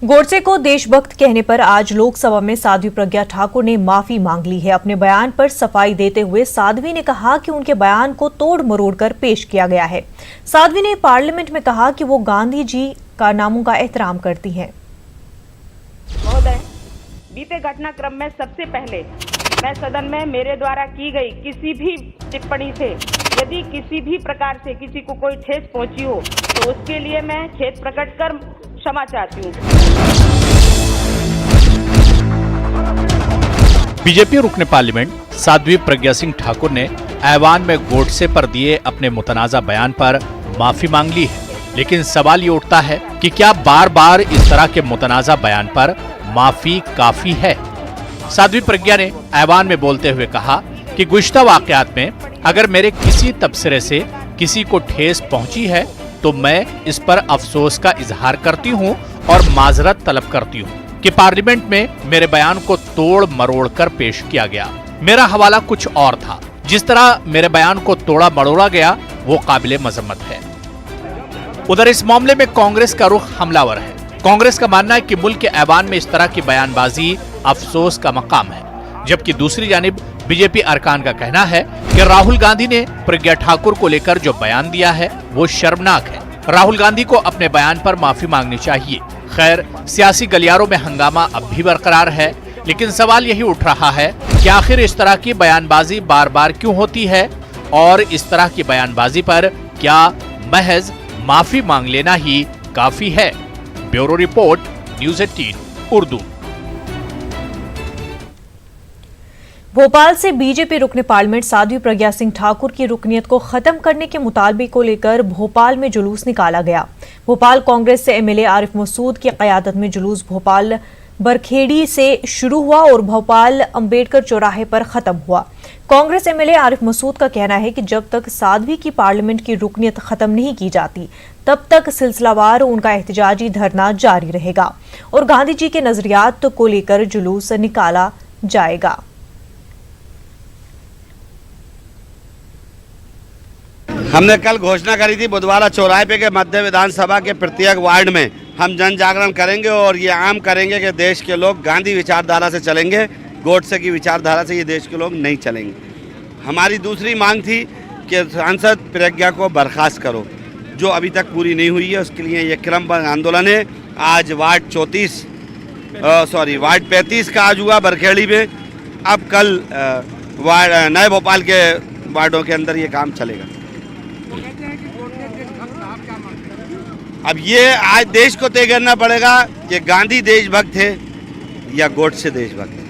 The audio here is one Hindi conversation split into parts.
गोडसे को देशभक्त कहने पर आज लोकसभा में साध्वी प्रज्ञा ठाकुर ने माफी मांग ली है। अपने बयान पर सफाई देते हुए साध्वी ने कहा कि उनके बयान को तोड़ मरोड़ कर पेश किया गया है। साध्वी ने पार्लियामेंट में कहा कि वो गांधी जी का नामों का एहतराम करती हैं। महोदय, बीते घटनाक्रम में सबसे पहले मैं सदन में मेरे द्वारा की गई किसी भी टिप्पणी से यदि किसी भी प्रकार से किसी को कोई ठेस पहुंची हो तो उसके लिए मैं खेद प्रकट कर क्षमा चाहती हूँ। बीजेपी रुकने पार्लियामेंट साध्वी प्रज्ञा सिंह ठाकुर ने ऐवान में गोडसे पर दिए अपने मुतनाज़ा बयान पर माफी मांग ली है, लेकिन सवाल ये उठता है कि क्या बार बार इस तरह के मुतनाज़ा बयान पर माफी काफी है। साध्वी प्रज्ञा ने ऐवान में बोलते हुए कहा कि गुज़श्ता वाक़यात में अगर मेरे किसी तबसरे से किसी को ठेस पहुंची है तो मैं इस पर अफसोस का इजहार करती हूं और माजरत तलब करती हूं कि पार्लियामेंट में मेरे बयान को तोड़ मरोड़ कर पेश किया गया। मेरा हवाला कुछ और था। जिस तरह मेरे बयान को तोड़ा मरोड़ा गया वो काबिले मजम्मत है। उधर इस मामले में कांग्रेस का रुख हमलावर है। कांग्रेस का मानना है कि मुल्क के ऐवान में इस तरह की बयानबाजी अफसोस का मकाम है, जबकि दूसरी जानिब बीजेपी अरकान का कहना है कि राहुल गांधी ने प्रज्ञा ठाकुर को लेकर जो बयान दिया है वो शर्मनाक है। राहुल गांधी को अपने बयान पर माफी मांगनी चाहिए। खैर, सियासी गलियारों में हंगामा अब भी बरकरार है, लेकिन सवाल यही उठ रहा है कि आखिर इस तरह की बयानबाजी बार बार क्यों होती है और इस तरह की बयानबाजी पर क्या महज माफी मांग लेना ही काफी है। Bureau report, news 18 Urdu. Bhopal से बीजेपी रुकने पार्लियामेंट साध्वी प्रज्ञा सिंह ठाकुर की रुकनियत को खत्म करने के मुतालबे को लेकर भोपाल में जुलूस निकाला गया। भोपाल कांग्रेस से एमएलए आरिफ मसूद की क़यादत में जुलूस भोपाल बरखेड़ी से शुरू हुआ और भोपाल अंबेडकर चौराहे पर खत्म हुआ। कांग्रेस एमएलए आरिफ मसूद का कहना है कि जब तक साध्वी की पार्लियामेंट की रुकनियत खत्म नहीं की जाती तब तक सिलसिलावार उनका एहतजाजी धरना जारी रहेगा और गांधी जी के नजरियात को लेकर जुलूस निकाला जाएगा। हमने कल घोषणा करी थी बुधवारा चौराहे पे के मध्य विधानसभा के प्रत्येक वार्ड में हम जन जागरण करेंगे और ये आम करेंगे कि देश के लोग गांधी विचारधारा से चलेंगे, गोडसे की विचारधारा से ये देश के लोग नहीं चलेंगे। हमारी दूसरी मांग थी कि सांसद प्रज्ञा को बर्खास्त करो, जो अभी तक पूरी नहीं हुई है। उसके लिए ये क्रमबद्ध आंदोलन है। आज वार्ड 35 का आज हुआ बरखेड़ी में। अब कल नए भोपाल के वार्डों के अंदर ये काम चलेगा। अब ये आज देश को तय करना पड़ेगा कि गांधी देशभक्त है या गोडसे देशभक्त है।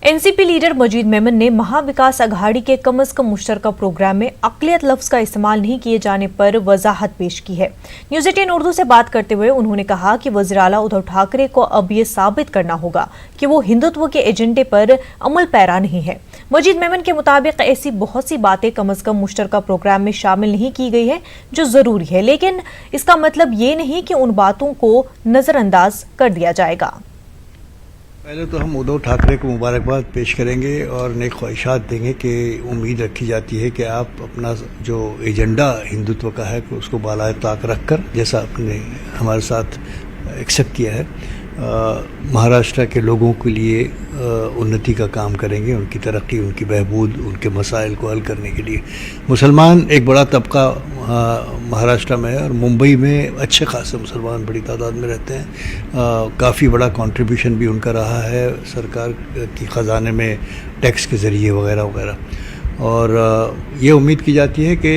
एनसीपी लीडर मजीद मेमन ने महाविकास अघाड़ी के कम अज कम मुश्तरका प्रोग्राम में अक़लियत लफ्ज का इस्तेमाल नहीं किए जाने पर वजाहत पेश की है। न्यूज़ 18 उर्दू से बात करते हुए उन्होंने कहा कि वज़ीर आला उद्धव ठाकरे को अब ये साबित करना होगा कि वो हिंदुत्व के एजेंडे पर अमल पैरा नहीं है। मजीद मेमन के मुताबिक ऐसी बहुत सी बातें कम अज कम मुश्तरका प्रोग्राम में शामिल नहीं की गई है जो जरूरी है, लेकिन इसका मतलब ये नहीं कि उन बातों को नजरअंदाज कर दिया जाएगा। पहले तो हम उद्धव ठाकरे को मुबारकबाद पेश करेंगे और नेक ख्वाहिशात देंगे कि उम्मीद रखी जाती है कि आप अपना जो एजेंडा हिंदुत्व का है उसको बालाए ताक रखकर, जैसा आपने हमारे साथ एक्सेप्ट किया है, महाराष्ट्र के लोगों के लिए उन्नति का काम करेंगे, उनकी तरक्की, उनकी बहबूद, उनके मसाइल को हल करने के लिए। मुसलमान एक बड़ा तबका महाराष्ट्र में है और मुंबई में अच्छे खासे मुसलमान बड़ी तादाद में रहते हैं। काफ़ी बड़ा कंट्रीब्यूशन भी उनका रहा है सरकार की ख़जाने में टैक्स के ज़रिए वगैरह वगैरह। और ये उम्मीद की जाती है कि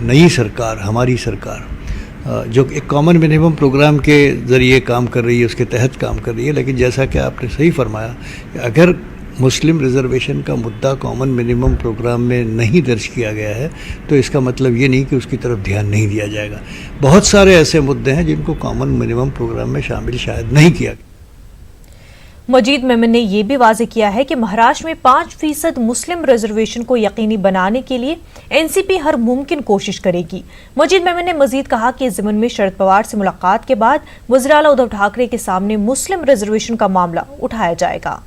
नई सरकार, हमारी सरकार जो एक कॉमन मिनिमम प्रोग्राम के ज़रिए काम कर रही है, उसके तहत काम कर रही है। लेकिन जैसा कि आपने सही फरमाया कि अगर मुस्लिम रिजर्वेशन का मुद्दा कॉमन मिनिमम प्रोग्राम में नहीं दर्ज किया गया है तो इसका मतलब ये नहीं कि उसकी तरफ ध्यान नहीं दिया जाएगा। बहुत सारे ऐसे मुद्दे हैं जिनको कॉमन मिनिमम प्रोग्राम में शामिल शायद नहीं किया गया। मजीद मेमन ने यह भी वाज़ेह किया है कि महाराष्ट्र में 5% मुस्लिम रिजर्वेशन को यकीनी बनाने के लिए एनसीपी हर मुमकिन कोशिश करेगी। मजीद मेमन ने मजीद कहा कि इस ज़िमन में शरद पवार से मुलाकात के बाद वज़ीर आला उद्धव ठाकरे के सामने मुस्लिम रिजर्वेशन का मामला उठाया जाएगा।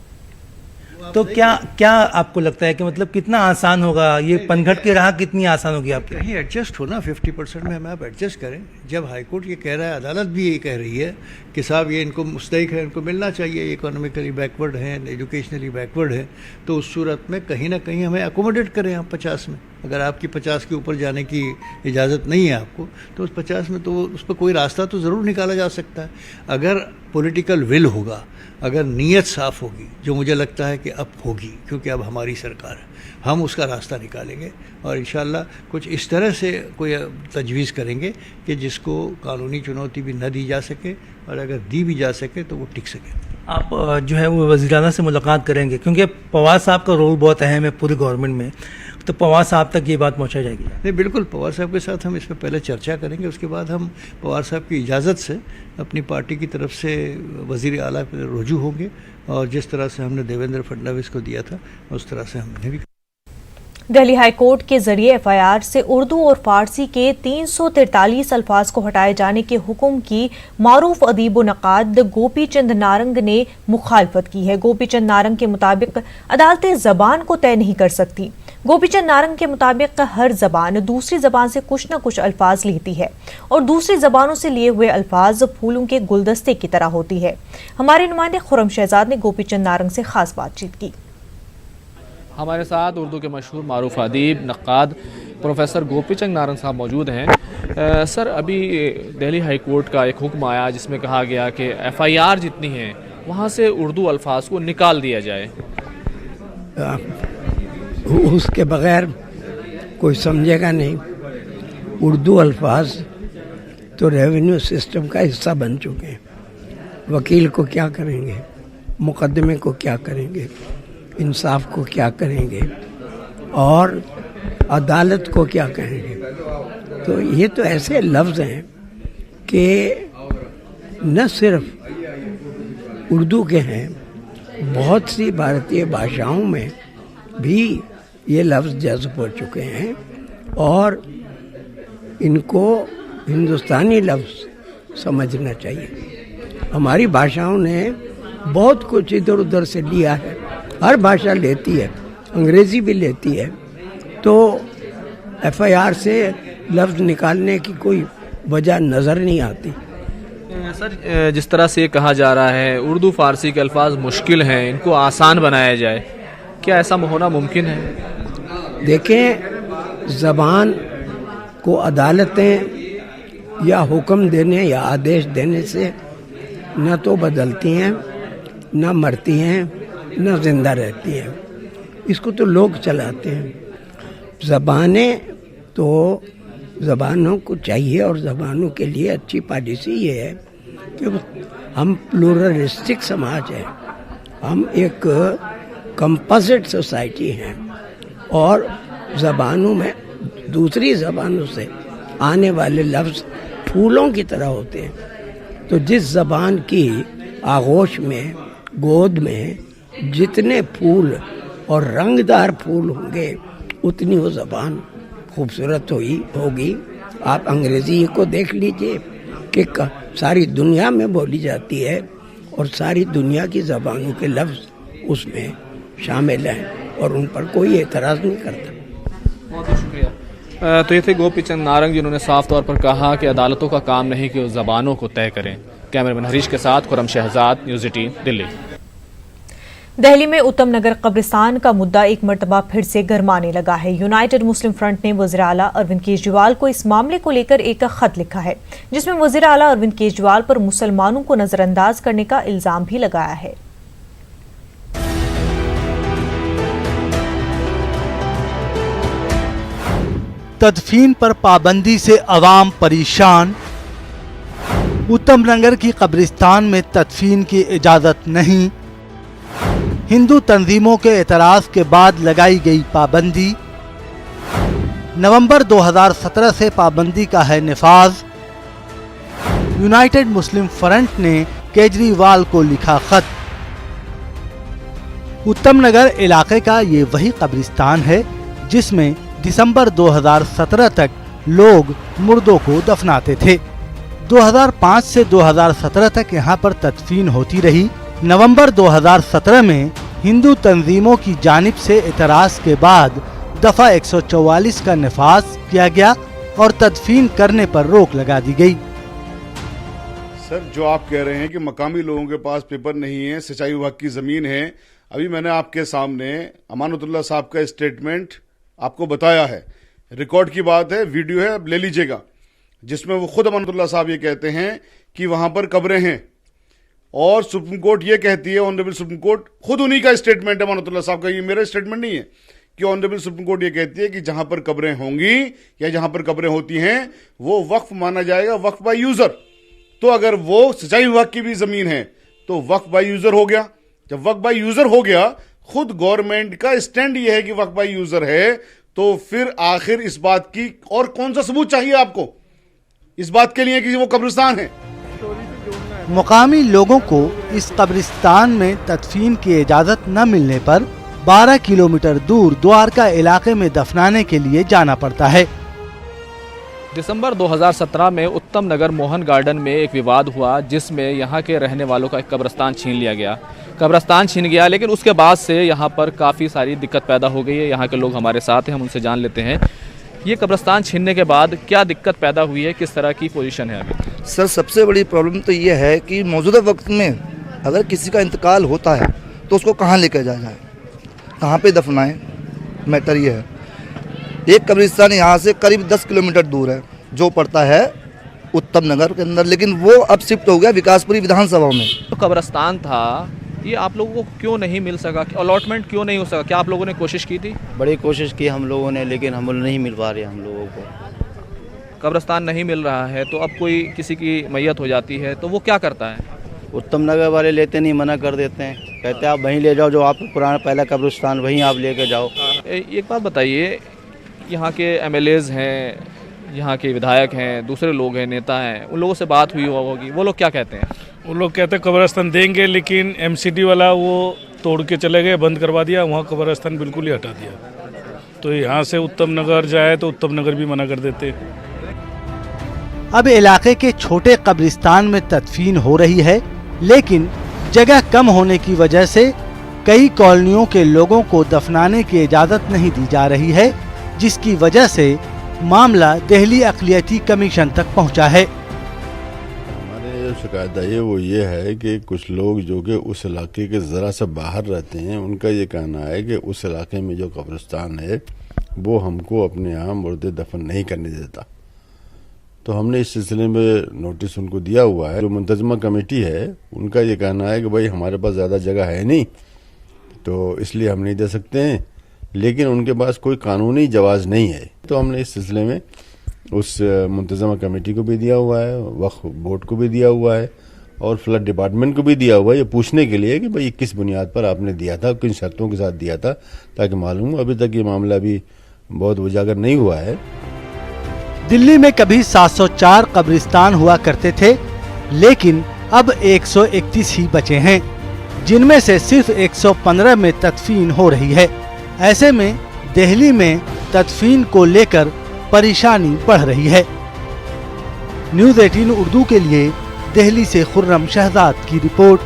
तो क्या आपको लगता है कि मतलब कितना आसान होगा ये पनघट की राह, कितनी आसान होगी आपके? कहीं एडजस्ट हो ना, 50% में हमें आप एडजस्ट करें, जब हाईकोर्ट ये कह रहा है, अदालत भी ये कह रही है कि साहब ये इनको मुस्तहिक है, इनको मिलना चाहिए, इकोनॉमिकली बैकवर्ड हैं, एजुकेशनली बैकवर्ड है, तो उस सूरत में कहीं ना कहीं हमें अकोमोडेट करें आप 50 में। अगर आपकी 50 के ऊपर जाने की इजाज़त नहीं है आपको, तो उस 50 में तो उस पर कोई रास्ता तो ज़रूर निकाला जा सकता है। अगर पॉलिटिकल विल होगा, अगर नीयत साफ़ होगी, जो मुझे लगता है कि अब होगी, क्योंकि अब हमारी सरकार है, हम उसका रास्ता निकालेंगे और इंशाअल्लाह कुछ इस तरह से कोई तजवीज़ करेंगे कि जिसको कानूनी चुनौती भी न दी जा सके, और अगर दी भी जा सके तो वो टिक सके। आप जो है वो वज़ीर-ए-आज़म से मुलाकात करेंगे, क्योंकि पवार साहब का रोल बहुत अहम है पूरी गवर्नमेंट में, तो पवार साहब तक ये बात पहुंचाई जाएगी? नहीं, बिल्कुल पवार साहब के साथ हम इस पर पहले चर्चा करेंगे, उसके बाद हम पवार साहब की इजाज़त से अपनी पार्टी की तरफ से वज़ीर आला पर रुजू होंगे, और जिस तरह से हमने देवेंद्र फडणवीस को दिया था उस तरह से हमने भी। दिल्ली हाई कोर्ट के जरिए एफआईआर से उर्दू और फारसी के 343 अल्फाज को हटाए जाने के हुक्म की मारूफ अदीब व नक़ाद गोपी चंद नारंग ने मुखालफत की है। गोपी चंद नारंग के मुताबिक अदालतें ज़बान को तय नहीं कर सकती। गोपी चंद नारंग के मुताबिक हर जबान दूसरी जबान से कुछ न कुछ अल्फाज लेती है, और दूसरी जबानों से लिए हुए अल्फाज फूलों के गुलदस्ते की तरह होती है। हमारे नुमाइंदे खुर्रम शहजाद ने गोपी चंद नारंग से खास बातचीत की। हमारे साथ उर्दू के मशहूर मारूफ अदीब नक्काद प्रोफेसर गोपी चंद नारंग साहब मौजूद हैं। सर, अभी दिल्ली हाई कोर्ट का एक हुक्म आया जिसमें कहा गया कि एफआईआर जितनी हैं वहाँ से उर्दू अल्फाज को निकाल दिया जाए। उसके बगैर कोई समझेगा नहीं। उर्दू अल्फाज तो रेवेन्यू सिस्टम का हिस्सा बन चुके हैं। वकील को क्या करेंगे, मुकदमे को क्या करेंगे, इंसाफ को क्या करेंगे, और अदालत को क्या कहेंगे। तो ये तो ऐसे लफ्ज़ हैं कि न सिर्फ उर्दू के हैं, बहुत सी भारतीय भाषाओं में भी ये लफ्ज़ जज़्ब हो चुके हैं, और इनको हिंदुस्तानी लफ्ज़ समझना चाहिए। हमारी भाषाओं ने बहुत कुछ इधर उधर से लिया है, हर भाषा लेती है, अंग्रेज़ी भी लेती है, तो एफआईआर से लफ्ज़ निकालने की कोई वजह नज़र नहीं आती। सर, जिस तरह से कहा जा रहा है उर्दू फारसी के अल्फाज मुश्किल हैं, इनको आसान बनाया जाए, क्या ऐसा होना मुमकिन है? देखें, ज़बान को अदालतें या हुक्म देने या आदेश देने से न तो बदलती हैं, न मरती हैं, न जिंदा रहती हैं। इसको तो लोग चलाते हैं। ज़बानें तो ज़बानों को चाहिए, और ज़बानों के लिए अच्छी पॉलिसी ये है कि हम प्लूरलिस्टिक समाज है, हम एक कंपोजिट सोसाइटी हैं, और ज़बानों में दूसरी ज़बानों से आने वाले लफ्ज़ फूलों की तरह होते हैं। तो जिस ज़बान की आगोश में, गोद में जितने फूल और रंगदार फूल होंगे, उतनी वो ज़बान खूबसूरत होगी। आप अंग्रेज़ी को देख लीजिए कि सारी दुनिया में बोली जाती है, और सारी दुनिया की ज़बानों के लफ्ज़ उसमें शामिल हैं, और उन पर कोई एतराज़ नहीं करता। बहुत शुक्रिया। तो ये थे गोपी चंद नारंग, जिन्होंने साफ तौर पर कहा कि अदालतों का काम नहीं कि उस ज़बानों को तय करें। कैमरामैन हरीश के साथ खुर्रम शहजाद, न्यूज़ 18 दिल्ली। दिल्ली में उत्तम नगर कब्रिस्तान का मुद्दा एक मर्तबा फिर से गरमाने लगा है। यूनाइटेड मुस्लिम फ्रंट ने वज़ीर आला अरविंद केजरीवाल को इस मामले को लेकर एक खत लिखा है, जिसमें वज़ीर आला अरविंद केजरीवाल पर मुसलमानों को नजरअंदाज करने का इल्जाम भी लगाया है। तदफीन पर पाबंदी से अवाम परेशान। उत्तम नगर की कब्रिस्तान में तदफीन की इजाज़त नहीं। हिंदू तंजीमों के एतराज़ के बाद लगाई गई पाबंदी। नवंबर 2017 से पाबंदी का है निफाज। यूनाइटेड मुस्लिम फ्रंट ने केजरीवाल को लिखा खत। उत्तम नगर इलाके का ये वही कब्रिस्तान है जिसमें दिसंबर 2017 तक लोग मुर्दों को दफनाते थे। 2005 से 2017 तक यहाँ पर तदफीन होती रही। नवंबर 2017 में हिंदू तंजीमों की जानिब से इतराज़ के बाद दफ़ा 144 का नफाज किया गया और तदफीन करने पर रोक लगा दी गई। सर, जो आप कह रहे हैं कि मकामी लोगों के पास पेपर नहीं है, सिंचाई विभाग की जमीन है, अभी मैंने आपके सामने अमानतुल्लाह साहब का स्टेटमेंट आपको बताया है, रिकॉर्ड की बात है, वीडियो है, अब ले लीजिएगा, जिसमें वो खुद अमानतुल्लाह साहब ये कहते हैं कि वहां पर कब्रें हैं और सुप्रीम कोर्ट ये कहती है, ऑनरेबल सुप्रीम कोर्ट, खुद उन्हीं का स्टेटमेंट है अमानतुल्लाह साहब का, ये मेरा स्टेटमेंट नहीं है, कि ऑनरेबल सुप्रीम कोर्ट ये कहती है कि जहां पर कब्रें होंगी या जहां पर कब्रें होती हैं वो वक्फ माना जाएगा, वक्फ बाय यूजर। तो अगर वो सिंचाई विभाग की भी जमीन है तो वक्फ बाय यूजर हो गया। जब वक्फ बाय यूजर हो गया, खुद गवर्नमेंट का स्टैंड ये है कि वक्फ बाय यूजर है, तो फिर आखिर इस बात की और कौन सा सबूत चाहिए आपको इस बात के लिए कि वो कब्रिस्तान है? मुकामी लोगों को इस कब्रिस्तान में तदफीन की इजाजत न मिलने पर 12 किलोमीटर दूर द्वारका इलाके में दफनाने के लिए जाना पड़ता है। दिसंबर 2017 में उत्तम नगर मोहन गार्डन में एक विवाद हुआ, जिसमें यहाँ के रहने वालों का एक कब्रिस्तान छीन लिया गया। कब्रिस्तान छीन गया, लेकिन उसके बाद से यहाँ पर काफ़ी सारी दिक्कत पैदा हो गई है। यहाँ के लोग हमारे साथ हैं, हम उनसे जान लेते हैं ये कब्रिस्तान छीनने के बाद क्या दिक्कत पैदा हुई है, किस तरह की पोजीशन है अभी? सर, सबसे बड़ी प्रॉब्लम तो ये है कि मौजूदा वक्त में अगर किसी का इंतकाल होता है तो उसको कहाँ लेकर जाया जाए, कहाँ पे दफनाएं, मैटर ये है। एक कब्रिस्तान यहाँ से करीब 10 किलोमीटर दूर है, जो पड़ता है उत्तम नगर के अंदर, लेकिन वो अब शिफ्ट हो गया विकासपुरी विधानसभा में। तो कब्रिस्तान था, ये आप लोगों को क्यों नहीं मिल सका, अलॉटमेंट क्यों नहीं हो सका? क्या आप लोगों ने कोशिश की थी? बड़ी कोशिश की हम लोगों ने, लेकिन हम नहीं मिल पा रहे हम लोगों को। कब्रिस्तान नहीं मिल रहा है तो अब कोई किसी की मैयत हो जाती है तो वो क्या करता है? उत्तम नगर वाले लेते नहीं, मना कर देते हैं, कहते हैं आप वहीं ले जाओ, जो आप पुराना पहला कब्रिस्तान वहीं आप लेके जाओ। एक बात बताइए, यहाँ के MLAs हैं, यहाँ के विधायक हैं, दूसरे लोग हैं, नेता हैं, उन लोगों से बात हुई होगी, वो लोग क्या कहते हैं? वो लोग कहते हैं कब्रिस्तान देंगे, लेकिन MCD वाला वो तोड़ के चले गए, बंद करवा दिया, वहाँ कब्रिस्तान बिल्कुल ही हटा दिया। तो यहाँ से उत्तम नगर जाए तो उत्तम नगर भी मना कर देते। अब इलाके के छोटे कब्रिस्तान में तदफीन हो रही है, लेकिन जगह कम होने की वजह से कई कॉलोनियों के लोगों को दफनाने की इजाजत नहीं दी जा रही है, जिसकी वजह से मामला दिल्ली अक़लियती कमीशन तक पहुंचा है। हमारे जो शिकायत आई है वो ये है कि कुछ लोग जो कि उस इलाके के ज़रा से बाहर रहते हैं, उनका ये कहना है कि उस इलाके में जो कब्रिस्तान है वो हमको अपने यहाँ मुर्दे दफन नहीं करने देता। तो हमने इस सिलसिले में नोटिस उनको दिया हुआ है। जो मुंतजमा कमेटी है उनका ये कहना है कि भाई हमारे पास ज़्यादा जगह है नहीं, तो इसलिए हम नहीं दे सकते हैं, लेकिन उनके पास कोई कानूनी जवाज़ नहीं है। तो हमने इस सिलसिले में उस मुंतजमा कमेटी को भी दिया हुआ है, वक्फ बोर्ड को भी दिया हुआ है और फ्लड डिपार्टमेंट को भी दिया हुआ है, ये पूछने के लिए कि भाई किस बुनियाद पर आपने दिया था, किन शर्तों के साथ दिया था, ताकि मालूम हो। अभी तक ये मामला भी बहुत उजागर नहीं हुआ है। दिल्ली में कभी 704 कब्रिस्तान हुआ करते थे, लेकिन अब 131 ही बचे हैं, जिनमें से सिर्फ 115 में तदफीन हो रही है। ऐसे में दिल्ली में तदफीन को लेकर परेशानी बढ़ रही है। न्यूज़ 18 उर्दू के लिए दिल्ली से खुर्रम शहजाद की रिपोर्ट।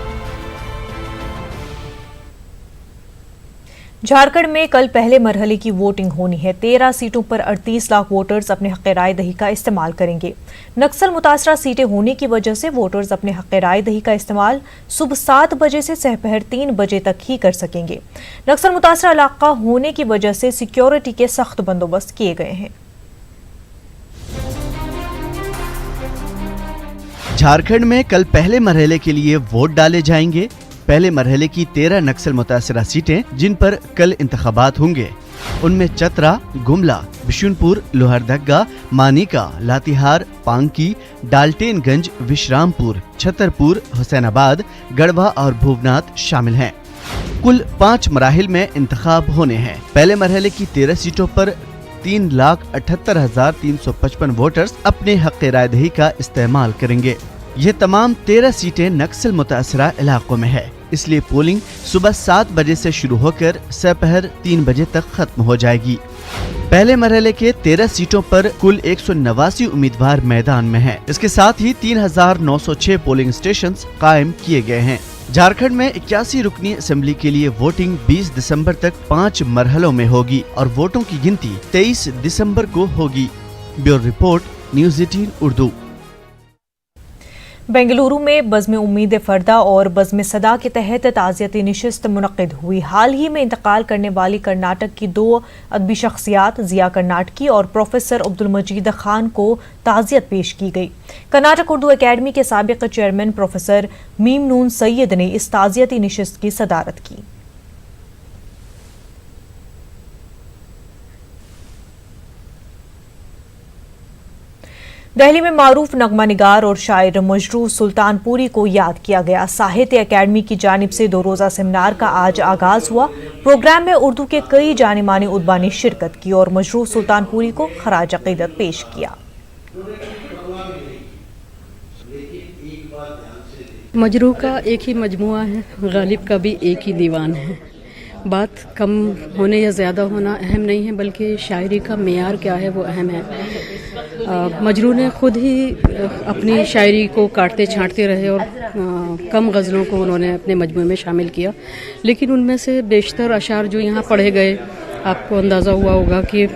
झारखंड में कल पहले मरहले की वोटिंग होनी है। 13 सीटों पर 38 लाख वोटर्स अपने हक़ राय दही का इस्तेमाल करेंगे। नक्सल मुतासरा सीटें होने की वजह से वोटर्स अपने हक़ राय दही का इस्तेमाल सुबह 7 बजे से दोपहर 3 बजे तक ही कर सकेंगे। नक्सल मुतासरा इलाका होने की वजह से सिक्योरिटी के सख्त बंदोबस्त किए गए हैं। झारखंड में कल पहले मरहले के लिए वोट डाले जाएंगे। पहले मरहले की 13 नक्सल मुतासरा सीटें जिन पर कल इंतखाबात होंगे, उनमें चतरा, गुमला, बिशुनपुर, लोहरदगा, मानिका, लातेहार, पांकी, डाल्टेनगंज, विश्रामपुर, छतरपुर, हुसैनाबाद, गढ़वा और भूवनाथ शामिल हैं। कुल 5 मराहिल में इंतखाब होने हैं। पहले मरहले की 13 सीटों पर 3,78,355 वोटर्स अपने हक़ राय दही का इस्तेमाल करेंगे। ये तमाम 13 सीटें नक्सल मुतासरा इलाकों में है, इसलिए पोलिंग सुबह 7 बजे से शुरू होकर दोपहर 3 बजे तक खत्म हो जाएगी। पहले मरहले के 13 सीटों पर कुल 189 उम्मीदवार मैदान में हैं। इसके साथ ही 3,906 पोलिंग स्टेशन कायम किए गए हैं। झारखंड में 81 रुकनी असेंबली के लिए वोटिंग 20 दिसंबर तक 5 मरहलों में होगी और वोटों की गिनती 23 दिसंबर को होगी। Bureau report, news 18 Urdu. Bengaluru में बज़्म उम्मीद फरदा और बज़्म सदा के तहत ताज़ियती नशिस्त मुनक़िद हुई। हाल ही में इंतकाल करने वाली कर्नाटक की 2 अदबी शख्सियात ज़िया कर्नाटकी और प्रोफेसर अब्दुल मजीद खान को ताज़ियत पेश की गई। कर्नाटक उर्दू अकेडमी के साबिक़ चेयरमैन प्रोफेसर मीम नून सैयद ने इस ताज़ियती नशिस्त की सदारत की। दिल्ली में मारूफ नगमा निगार और शायर मजरू सुल्तानपुरी को याद किया गया। साहित्य अकेडमी की जानिब से 2 रोज़ा सेमिनार का आज आगाज हुआ। प्रोग्राम में उर्दू के कई जाने माने उद्बा ने शिरकत की और मजरू सुल्तानपुरी को खराज अक़ीदत पेश किया। मजरू का एक ही मजमुआ है, गालिब का भी एक ही दीवान है। बात कम होने या ज़्यादा होना अहम नहीं है, बल्कि शायरी का मेयार क्या है वो अहम है। मजरू ने खुद ही अपनी शायरी को काटते छांटते रहे और कम गज़लों को उन्होंने अपने मजमूए में शामिल किया, लेकिन उनमें से बेशतर अशार जो यहाँ पढ़े गए, आपको अंदाज़ा हुआ होगा कि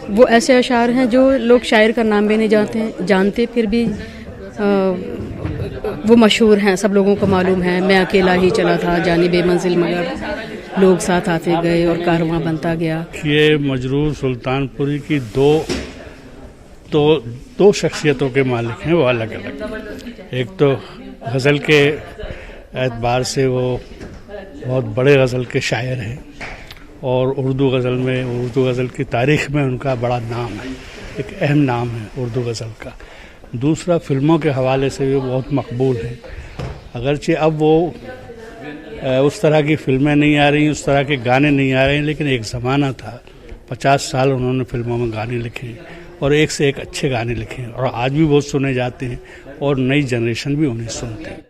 वो ऐसे अशार हैं जो लोग शायर का नाम भी नहीं जानते फिर भी वो मशहूर हैं, सब लोगों को मालूम है। मैं अकेला ही चला था जानी बेमंजिल मगर लोग साथ आते गए और कारवां बनता गया। ये मजरू सुल्तानपुरी की दो शख्सियतों के मालिक हैं, वो अलग अलग। एक तो गज़ल के एतबार से वो बहुत बड़े गज़ल के शायर हैं और उर्दू गज़ल की तारीख़ में उनका बड़ा नाम है, एक अहम नाम है उर्दू गज़ल का। दूसरा, फिल्मों के हवाले से भी बहुत मकबूल है। अगरचे अब वो उस तरह की फिल्में नहीं आ रही, उस तरह के गाने नहीं आ रहे हैं, लेकिन एक ज़माना था, 50 साल उन्होंने फिल्मों में गाने लिखे और एक से एक अच्छे गाने लिखे और आज भी बहुत सुने जाते हैं और नई जनरेशन भी उन्हें सुनती है।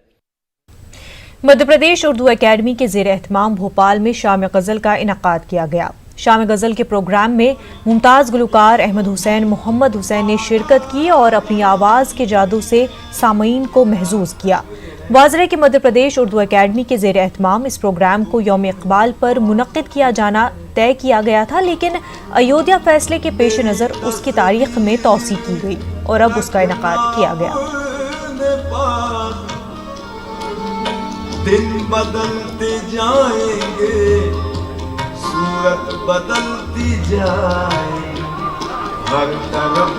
मध्य प्रदेश उर्दू अकेडमी के ज़ेर एहतमाम भोपाल में शाम गज़ल का इनकाद किया गया। शाम गज़ल के प्रोग्राम में मुमताज़ गुलकार अहमद हुसैन मोहम्मद हुसैन ने शिरकत की और अपनी आवाज़ के जादू से सामईन को महजूज किया। वाज़ेह कि मध्य प्रदेश उर्दू अकेडमी के ज़ेर एहतमाम इस प्रोग्राम को यौम इक़बाल पर मुनक़्क़िद किया जाना तय किया गया था, लेकिन अयोध्या फैसले के पेश नज़र उसकी तारीख़ में तौसी की गई और अब उसका इनकाद किया गया। दिन बदलते जाएंगे, सूरत बदलती जाएगी, हर तरफ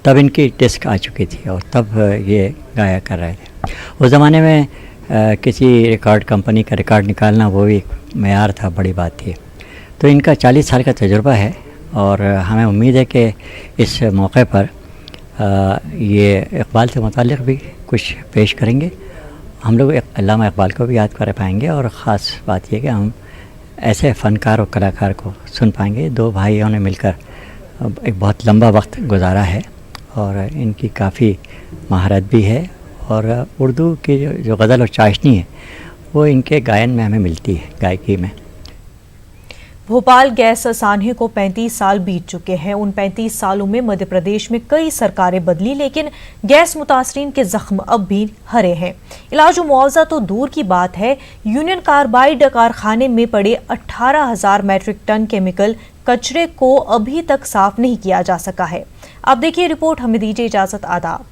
तब इनकी डिस्क आ चुकी थी और तब ये गाया कर रहे थे। उस ज़माने में किसी रिकॉर्ड कंपनी का रिकॉर्ड निकालना वो भी मेयार था, बड़ी बात थी। तो इनका 40 साल का तजुर्बा है और हमें उम्मीद है कि इस मौके पर ये इक़बाल से मुताल्लिक़ भी कुछ पेश करेंगे। हम लोग अल्लामा इक़बाल को भी याद कर पाएंगे और ख़ास बात यह कि हम ऐसे फ़नकार और कलाकार को सुन पाएंगे। 2 भाइयों ने मिलकर एक बहुत लंबा वक्त गुजारा है और इनकी काफ़ी महारत भी है और उर्दू की जो गज़ल और चाशनी है वो इनके गायन में हमें मिलती है, गायकी में। भोपाल गैस सान्हे को 35 साल बीत चुके हैं। उन 35 सालों में मध्य प्रदेश में कई सरकारें बदली, लेकिन गैस मुतासरीन के जख्म अब भी हरे हैं। इलाज और मुआवजा तो दूर की बात है, यूनियन कार्बाइड कारखाने में पड़े 18,000 मैट्रिक टन केमिकल कचरे को अभी तक साफ नहीं किया जा सका है। आप देखिए रिपोर्ट, हमें दीजिए इजाजत। आदाब।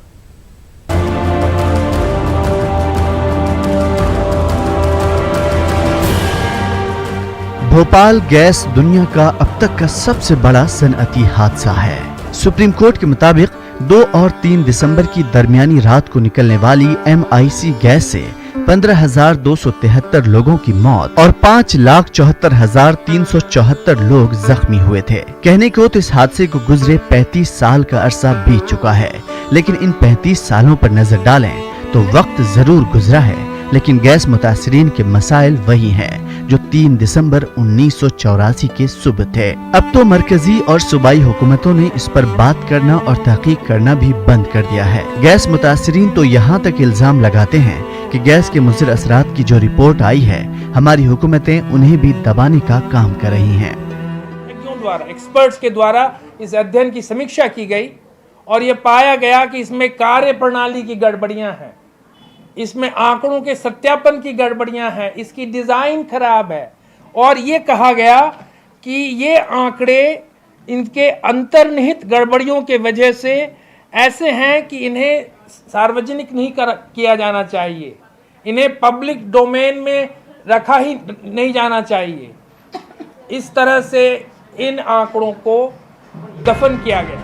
भोपाल गैस दुनिया का अब तक का सबसे बड़ा सनअती हादसा है। सुप्रीम कोर्ट के मुताबिक 2 और 3 दिसंबर की दरमियानी रात को निकलने वाली MIC गैस से 15,273 लोगों की मौत और 5,74,374 लोग जख्मी हुए थे। कहने को तो इस हादसे को गुजरे 35 साल का अरसा बीत चुका है, लेकिन इन 35 सालों पर नजर डालें तो वक्त जरूर गुजरा है, लेकिन गैस मुतासरीन के मसाइल वही हैं जो 3 दिसंबर 1984 के सुबह थे। अब तो मरकजी और सूबाई हुकूमतों ने इस पर बात करना और तहकीक करना भी बंद कर दिया है। गैस मुतासरीन तो यहाँ तक इल्जाम लगाते हैं कि गैस के मुज़िर असरात की जो रिपोर्ट आई है, हमारी हुकूमतें उन्हें भी दबाने का काम कर रही हैं। एक्सपर्ट्स के द्वारा इस अध्ययन की समीक्षा की गई और ये पाया गया कि इसमें कार्य प्रणाली की गड़बड़ियां हैं, इसमें आंकड़ों के सत्यापन की गड़बड़ियां हैं, इसकी डिज़ाइन खराब है और ये कहा गया कि ये आंकड़े इनके अंतर्निहित गड़बड़ियों के वजह से ऐसे हैं कि इन्हें सार्वजनिक नहीं किया जाना चाहिए, इन्हें पब्लिक डोमेन में रखा ही नहीं जाना चाहिए। इस तरह से इन आंकड़ों को दफन किया गया।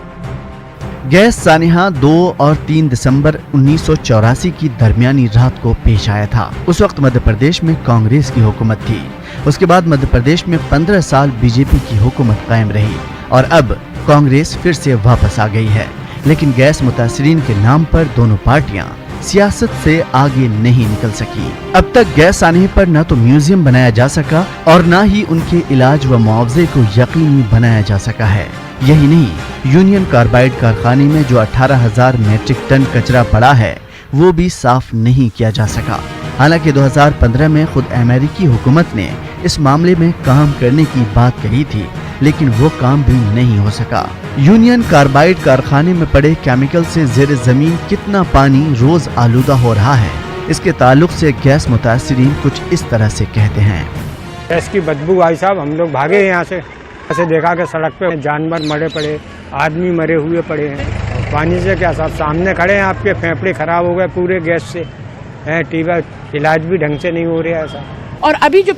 गैस सानिहा 2 और 3 दिसंबर 1984 की दरमियानी रात को पेश आया था। उस वक्त मध्य प्रदेश में कांग्रेस की हुकूमत थी। उसके बाद मध्य प्रदेश में 15 साल बीजेपी की हुकूमत कायम रही और अब कांग्रेस फिर से वापस आ गई है। लेकिन गैस मुतासरीन के नाम पर दोनों पार्टियां सियासत से आगे नहीं निकल सकी। अब तक गैस आने पर न तो म्यूजियम बनाया जा सका और न ही उनके इलाज व मुआवजे को यकीनी बनाया जा सका है। यही नहीं, यूनियन कार्बाइड कारखाने में जो 18,000 मीट्रिक टन कचरा पड़ा है वो भी साफ नहीं किया जा सका। हालांकि 2015 में खुद अमेरिकी हुकूमत ने इस मामले में काम करने की बात कही थी, लेकिन वो काम भी नहीं हो सका। यूनियन कार्बाइड कारखाने में पड़े केमिकल से ज़ेर ज़मीन कितना पानी रोज आलूदा हो रहा है, इसके ताल्लुक से गैस मुतासरीन कुछ इस तरह से कहते हैं। गैस की बदबू आई साहब, हम लोग भागे यहाँ से देखा कि सड़क पे जानवर मरे पड़े, आदमी मरे हुए पड़े हैं। पानी से क्या साहब, सामने खड़े हैं, आपके फेफड़े खराब हो गए पूरे गैस से, टीबा इलाज भी ढंग से नहीं हो रहा है साहब। और अभी जो